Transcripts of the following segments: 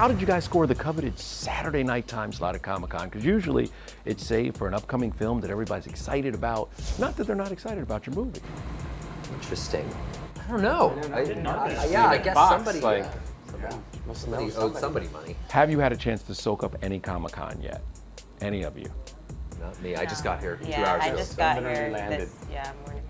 how did you guys score the coveted Saturday night time slot at Comic-Con? Because usually it's saved for an upcoming film that everybody's excited about. Not that they're not excited about your movie. Interesting. I don't know. I guess somebody owed somebody money. Have you had a chance to soak up any Comic-Con yet? Any of you? Not me. I just got here 2 hours Yeah, ago. I just got here landed. morning.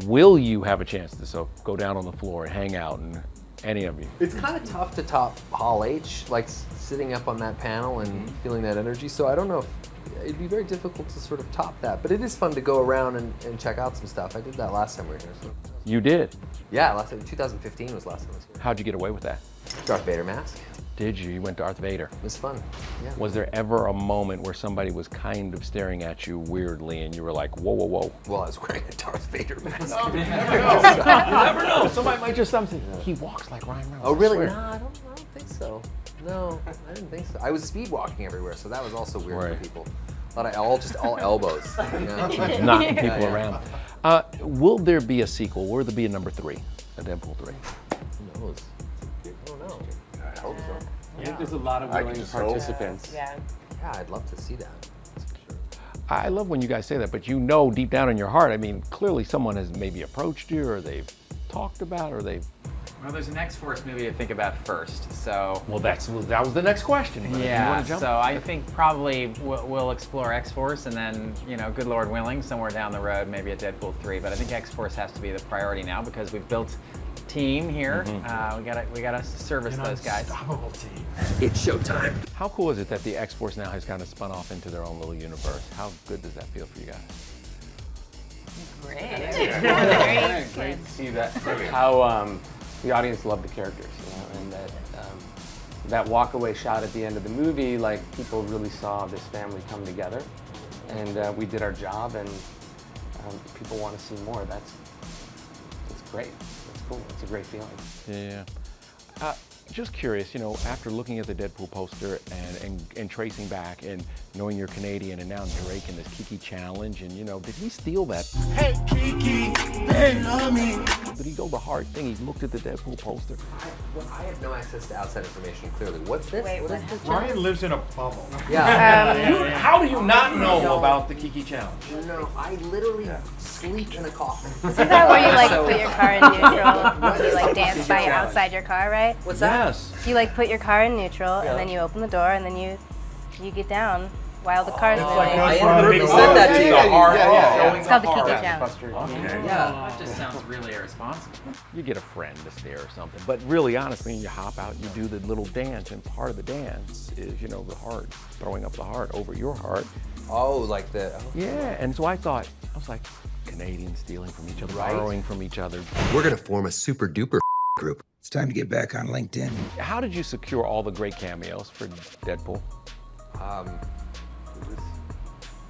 Will you have a chance to go down on the floor and hang out, and any of you? It's kind of tough to top Hall H, like sitting up on that panel and feeling that energy. So I don't know if it'd be very difficult to sort of top that. But it is fun to go around and check out some stuff. I did that last time we were here. So. You did? Yeah, 2015 was last time I was here. How'd you get away with that? Darth Vader mask. Did you? You went Darth Vader. It was fun. Yeah. Was there ever a moment where somebody was kind of staring at you weirdly and you were like, whoa, whoa, whoa? Well, I was wearing a Darth Vader mask. You never know. Somebody might just something. He walks like Ryan Reynolds. Oh, really? I No, swear. I don't think so. No, I didn't think so. I was speed walking everywhere, so that was also weird Right. for people. But all elbows. You know? Knocking people around. Will there be a sequel? Will there be a number 3? A Deadpool 3? Who knows? I don't know. I hope so. I think there's a lot of I can willing just hope. participants. Yeah. Yeah, I'd love to see that. That's for sure. I love when you guys say that, but you know deep down in your heart, I mean, clearly someone has maybe approached you or they've talked about or they've... Well, there's an X-Force movie to think about first, so... Well, that was the next question. But if you Yeah, wanna jump? so I think probably we'll explore X-Force and then, good Lord willing, somewhere down the road, maybe a Deadpool 3. But I think X-Force has to be the priority now because we've built a team here. We gotta service those guys. It's showtime. How cool is it that the X-Force now has kind of spun off into their own little universe? How good does that feel for you guys? Great. Great to see that. How the audience loved the characters, and that walk-away shot at the end of the movie, like people really saw this family come together, and we did our job, and people want to see more. That's great. That's cool. It's a great feeling. Yeah. Just curious, after looking at the Deadpool poster and tracing back and knowing you're Canadian and now Drake in this Kiki challenge, and did he steal that? Hey Kiki, they love me. Did he go the hard thing? He looked at the Deadpool poster. I have no access to outside information, clearly. What's this? Wait, what is what? this? Ryan lives in a bubble. Yeah. How do you not know about the Kiki challenge? No, I literally sleep in a coffin. Isn't that where you So- put your car in neutral and you dance by outside your car, right? What's that? Yes. You put your car in neutral and then you open the door and then you get down while the car's moving. I inadvertently said that to you. It's called the Kiki challenge. Yeah. That just sounds really irresponsible. You get a friend to stare or something, but really, honestly, you hop out, you do the little dance, and part of the dance is, the heart, throwing up the heart over your heart. Oh, like the. Oh. Yeah, and so I was like, Canadians stealing from each other, Right. borrowing from each other. We're gonna form a super duper group. It's time to get back on LinkedIn. How did you secure all the great cameos for Deadpool?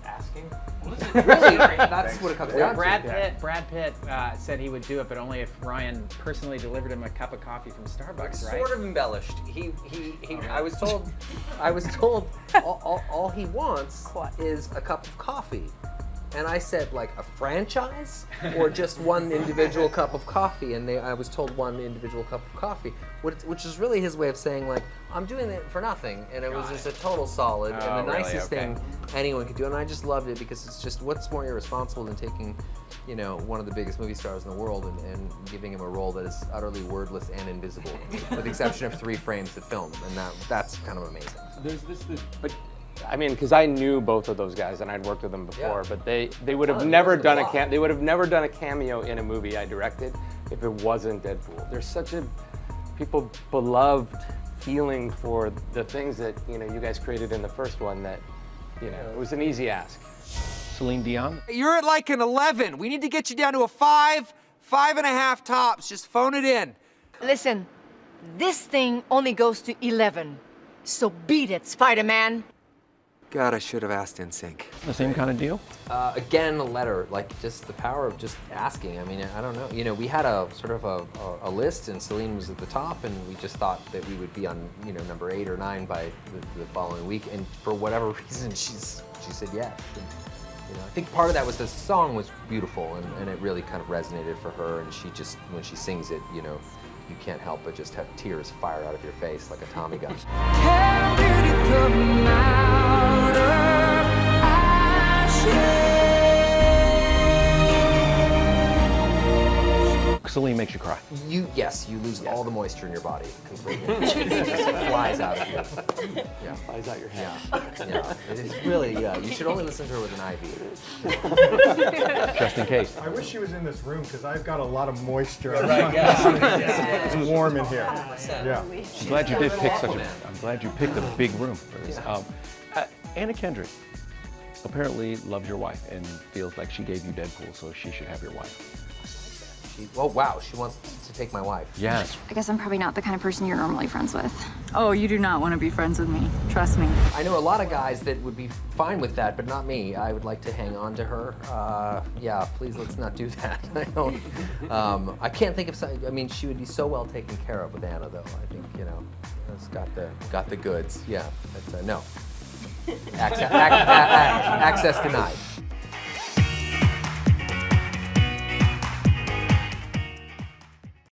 Asking? Really? That's what it comes down to. Brad Pitt said he would do it, but only if Ryan personally delivered him a cup of coffee from Starbucks, right? Sort of embellished. I was told all he wants is a cup of coffee. And I said, like, a franchise or just one individual cup of coffee? And I was told one individual cup of coffee, which is really his way of saying, like, I'm doing it for nothing. And it was just a total solid and the really? nicest Okay. thing anyone could do. And I just loved it because it's just, what's more irresponsible than taking, one of the biggest movie stars in the world and giving him a role that is utterly wordless and invisible, with the exception of 3 frames of film. And that's kind of amazing. There's this, but I mean, because I knew both of those guys and I'd worked with them before, but they would have never done they would have never done a cameo in a movie I directed if it wasn't Deadpool. There's such a beloved feeling for the things that you guys created in the first one that it was an easy ask. Celine Dion? You're at like an 11. We need to get you down to a 5, 5.5 tops. Just phone it in. Listen, this thing only goes to 11. So beat it, Spider-Man. God, I should have asked NSYNC. The same kind of deal? Again, a letter, like just the power of just asking. I mean, I don't know. We had a sort of a list, and Celine was at the top, and we just thought that we would be on, number 8 or 9 by the following week. And for whatever reason, she said yes. And, I think part of that was the song was beautiful, and it really kind of resonated for her. And she just, when she sings it, you can't help but just have tears fire out of your face like a Tommy gun. Celine makes you cry. Yes, you lose all the moisture in your body completely. It just flies out of you. Yeah. Flies out your head. Yeah. It is really, you should only listen to her with an IV. Just in case. I wish she was in this room because I've got a lot of moisture. Yeah. It's warm in here. Yeah. I'm glad you did pick I'm glad you picked a big room for this. Anna Kendrick apparently loves your wife and feels like she gave you Deadpool, so she should have your wife. Oh wow, she wants to take my wife. Yes. I guess I'm probably not the kind of person you're normally friends with. Oh, you do not want to be friends with me. Trust me. I know a lot of guys that would be fine with that, but not me. I would like to hang on to her. Yeah, please let's not do that. I don't. I can't think of something. I mean, she would be so well taken care of with Anna, though. I think it's got the goods. Yeah, but no. Access denied.